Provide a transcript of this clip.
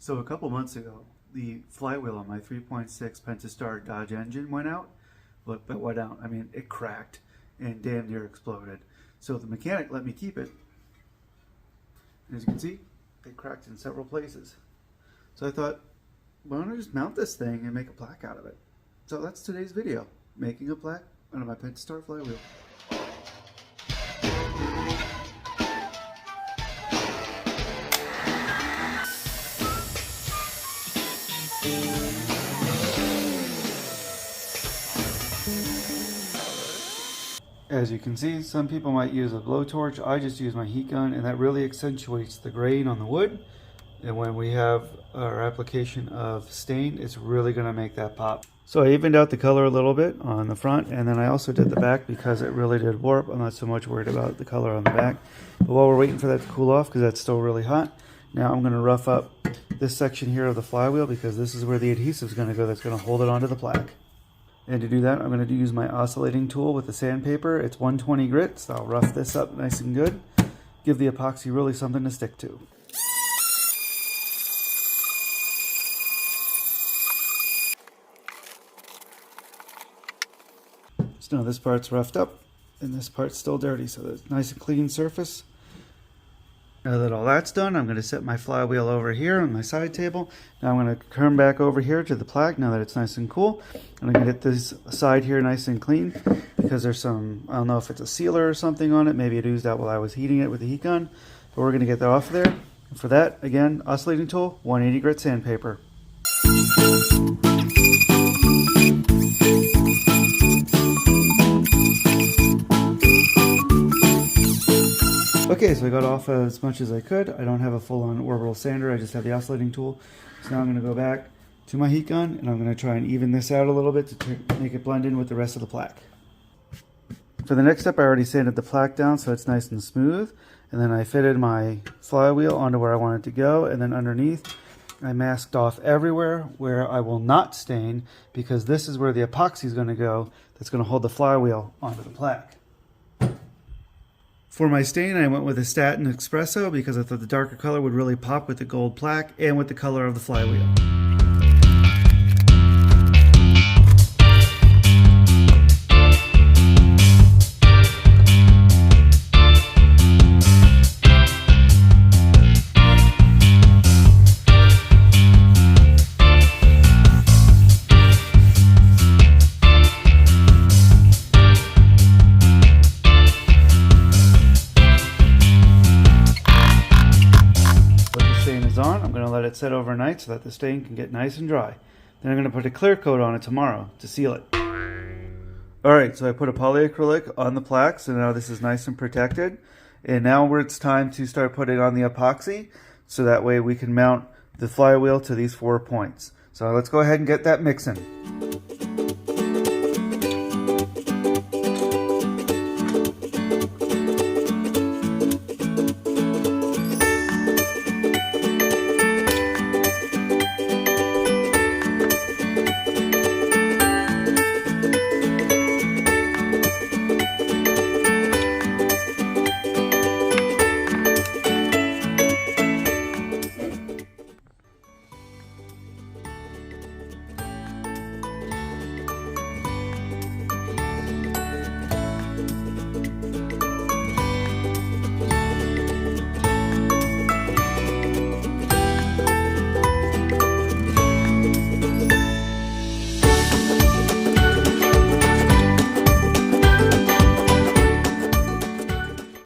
So a couple months ago, the flywheel on my 3.6 Pentastar Dodge engine went out. Look, but went out. I mean, it cracked and damn near exploded. So the mechanic let me keep it. And as you can see, it cracked in several places. So I thought, why don't I just mount this thing and make a plaque out of it? So that's today's video, making a plaque out of my Pentastar flywheel. As you can see, some people might use a blowtorch. I just use my heat gun, and that really accentuates the grain on the wood. And when we have our application of stain, it's really going to make that pop. So I evened out the color a little bit on the front, and then I also did the back because it really did warp. I'm not so much worried about the color on the back. But while we're waiting for that to cool off, because that's still really hot, now I'm going to rough up this section here of the flywheel because this is where the adhesive is going to go that's going to hold it onto the plaque. And to do that, I'm going to use my oscillating tool with the sandpaper. It's 120 grit, so I'll rough this up nice and good. Give the epoxy really something to stick to. So now this part's roughed up, and this part's still dirty, so there's a nice and clean surface. Now that all that's done, I'm going to set my flywheel over here on my side table. Now I'm going to turn back over here to the plaque now that it's nice and cool. And I'm going to get this side here nice and clean because there's some, I don't know if it's a sealer or something on it. Maybe it oozed out while I was heating it with the heat gun. But we're going to get that off of there. And for that, again, oscillating tool, 180 grit sandpaper. Okay, so I got off as much as I could. I don't have a full-on orbital sander, I just have the oscillating tool. So now I'm going to go back to my heat gun, and I'm going to try and even this out a little bit to make it blend in with the rest of the plaque. For the next step, I already sanded the plaque down so it's nice and smooth. And then I fitted my flywheel onto where I want it to go, and then underneath, I masked off everywhere where I will not stain, because this is where the epoxy is going to go that's going to hold the flywheel onto the plaque. For my stain, I went with a satin espresso because I thought the darker color would really pop with the gold plaque and with the color of the flywheel. I'm going to let it set overnight so that the stain can get nice and dry. Then I'm going to put a clear coat on it tomorrow to seal it. Alright, so I put a polyacrylic on the plaque, so now this is nice and protected. And now it's time to start putting on the epoxy, so that way we can mount the flywheel to these 4 points. So let's go ahead and get that mixing.